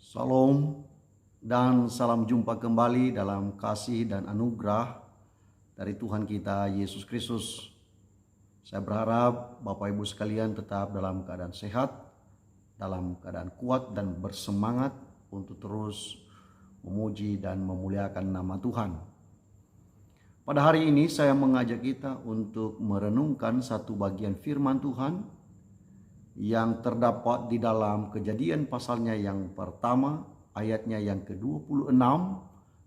Salam dan salam jumpa kembali dalam kasih dan anugerah dari Tuhan kita Yesus Kristus. Saya berharap Bapak Ibu sekalian tetap dalam keadaan sehat, dalam keadaan kuat dan bersemangat untuk terus memuji dan memuliakan nama Tuhan. Pada hari ini saya mengajak kita untuk merenungkan satu bagian firman Tuhan yang terdapat di dalam Kejadian pasalnya yang pertama, ayatnya yang ke-26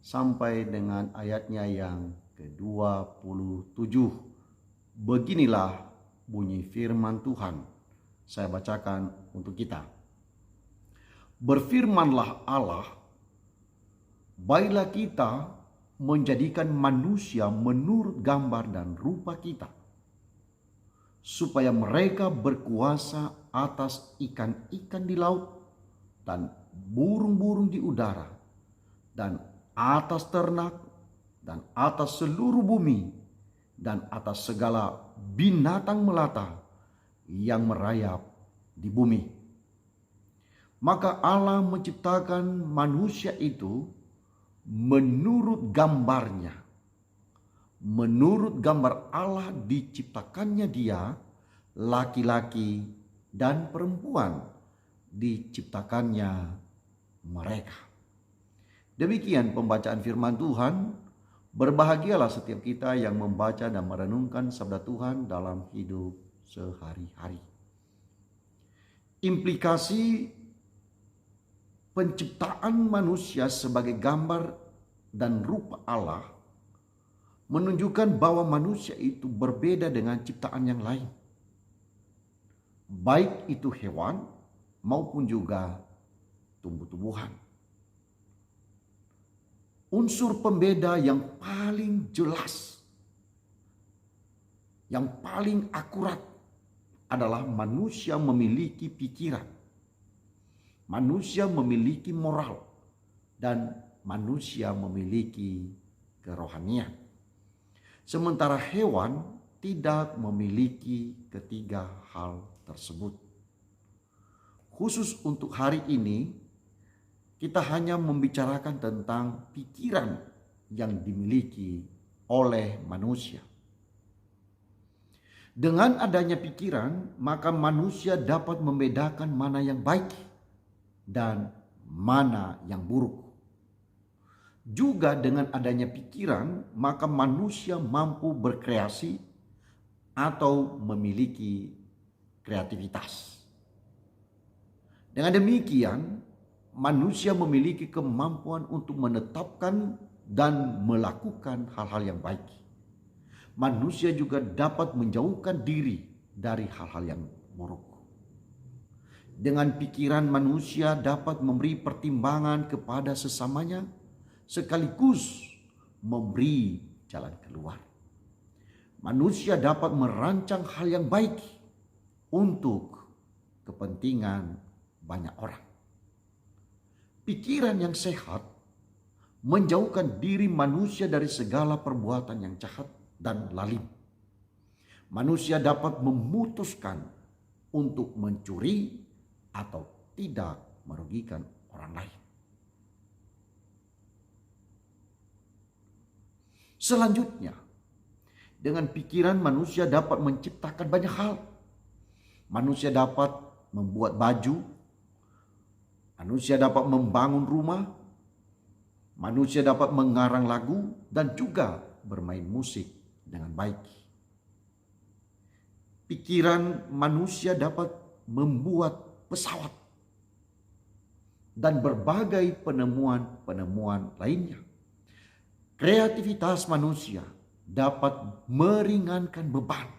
sampai dengan ayatnya yang ke-27. Beginilah bunyi firman Tuhan. Saya bacakan untuk kita. Berfirmanlah Allah, baiklah kita menjadikan manusia menurut gambar dan rupa kita, supaya mereka berkuasa atas ikan-ikan di laut dan burung-burung di udara dan atas ternak dan atas seluruh bumi dan atas segala binatang melata yang merayap di bumi. Maka Allah menciptakan manusia itu menurut gambarnya. Menurut gambar Allah diciptakannya dia, laki-laki dan perempuan diciptakannya mereka. Demikian pembacaan firman Tuhan. Berbahagialah setiap kita yang membaca dan merenungkan sabda Tuhan dalam hidup sehari-hari. Implikasi penciptaan manusia sebagai gambar dan rupa Allah menunjukkan bahwa manusia itu berbeda dengan ciptaan yang lain, baik itu hewan maupun juga tumbuh-tumbuhan. Unsur pembeda yang paling jelas, yang paling akurat adalah manusia memiliki pikiran, manusia memiliki moral, dan manusia memiliki kerohanian. Sementara hewan tidak memiliki ketiga hal tersebut. Khusus untuk hari ini, kita hanya membicarakan tentang pikiran yang dimiliki oleh manusia. Dengan adanya pikiran, maka manusia dapat membedakan mana yang baik dan mana yang buruk. Juga dengan adanya pikiran, maka manusia mampu berkreasi atau memiliki kreativitas. Dengan demikian, manusia memiliki kemampuan untuk menetapkan dan melakukan hal-hal yang baik. Manusia juga dapat menjauhkan diri dari hal-hal yang buruk. Dengan pikiran, manusia dapat memberi pertimbangan kepada sesamanya, sekaligus memberi jalan keluar. Manusia dapat merancang hal yang baik untuk kepentingan banyak orang. Pikiran yang sehat menjauhkan diri manusia dari segala perbuatan yang jahat dan lalim. Manusia dapat memutuskan untuk mencuri atau tidak merugikan orang lain. Selanjutnya, dengan pikiran manusia dapat menciptakan banyak hal. Manusia dapat membuat baju, manusia dapat membangun rumah, manusia dapat mengarang lagu, dan juga bermain musik dengan baik. Pikiran manusia dapat membuat pesawat dan berbagai penemuan-penemuan lainnya. Kreativitas manusia dapat meringankan beban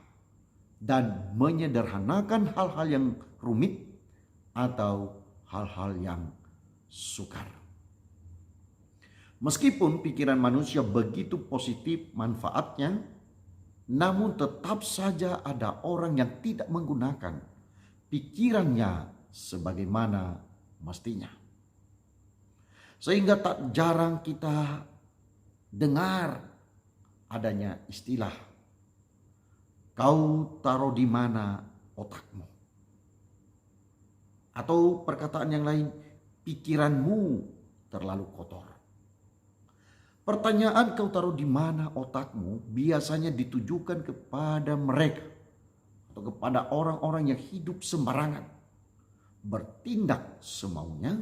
dan menyederhanakan hal-hal yang rumit atau hal-hal yang sukar. Meskipun pikiran manusia begitu positif manfaatnya, namun tetap saja ada orang yang tidak menggunakan pikirannya sebagaimana mestinya. Sehingga tak jarang kita dengar adanya istilah, kau taruh di mana otakmu? Atau perkataan yang lain, pikiranmu terlalu kotor. Pertanyaan kau taruh di mana otakmu biasanya ditujukan kepada mereka atau kepada orang-orang yang hidup sembarangan, bertindak semaunya,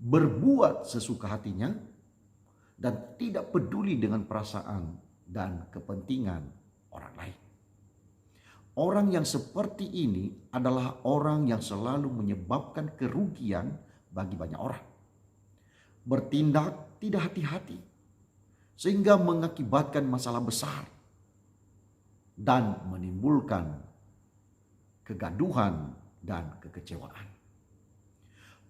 berbuat sesuka hatinya, dan tidak peduli dengan perasaan dan kepentingan orang lain. Orang yang seperti ini adalah orang yang selalu menyebabkan kerugian bagi banyak orang. Bertindak tidak hati-hati sehingga mengakibatkan masalah besar dan menimbulkan kegaduhan dan kekecewaan.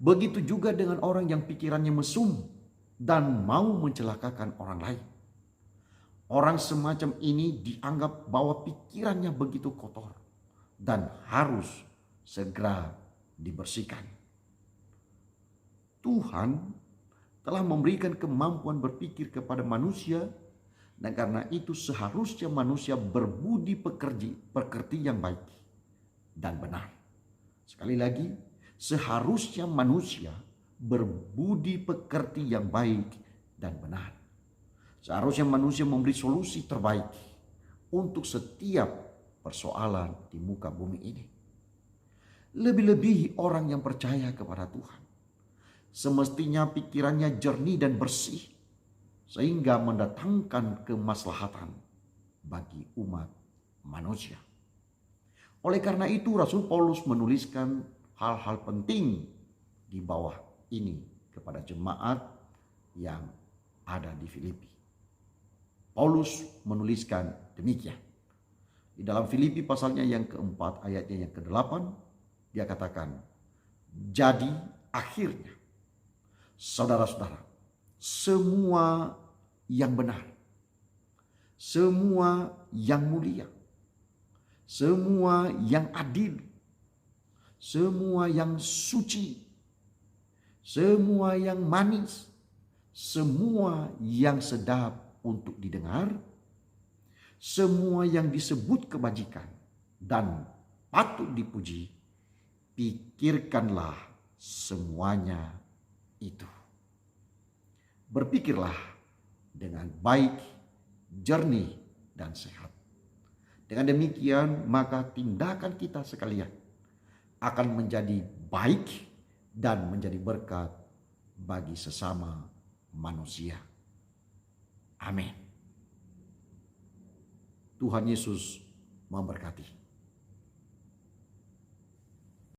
Begitu juga dengan orang yang pikirannya mesum dan mau mencelakakan orang lain. Orang semacam ini dianggap bahwa pikirannya begitu kotor dan harus segera dibersihkan. Tuhan telah memberikan kemampuan berpikir kepada manusia, dan karena itu seharusnya manusia berbudi pekerti yang baik dan benar. Sekali lagi, seharusnya manusia berbudi pekerti yang baik dan benar. Seharusnya manusia memberi solusi terbaik untuk setiap persoalan di muka bumi ini. Lebih-lebih orang yang percaya kepada Tuhan, semestinya pikirannya jernih dan bersih sehingga mendatangkan kemaslahatan bagi umat manusia. Oleh karena itu Rasul Paulus menuliskan hal-hal penting di bawah ini kepada jemaat yang ada di Filipi. Paulus menuliskan demikian. Di dalam Filipi pasalnya yang keempat ayatnya yang ke-8 dia katakan, jadi akhirnya saudara-saudara, semua yang benar, semua yang mulia, semua yang adil, semua yang suci, semua yang manis, semua yang sedap untuk didengar, semua yang disebut kebajikan dan patut dipuji, pikirkanlah semuanya itu. Berpikirlah dengan baik, jernih, dan sehat. Dengan demikian maka tindakan kita sekalian akan menjadi baik dan menjadi berkat bagi sesama manusia. Amin. Tuhan Yesus memberkati.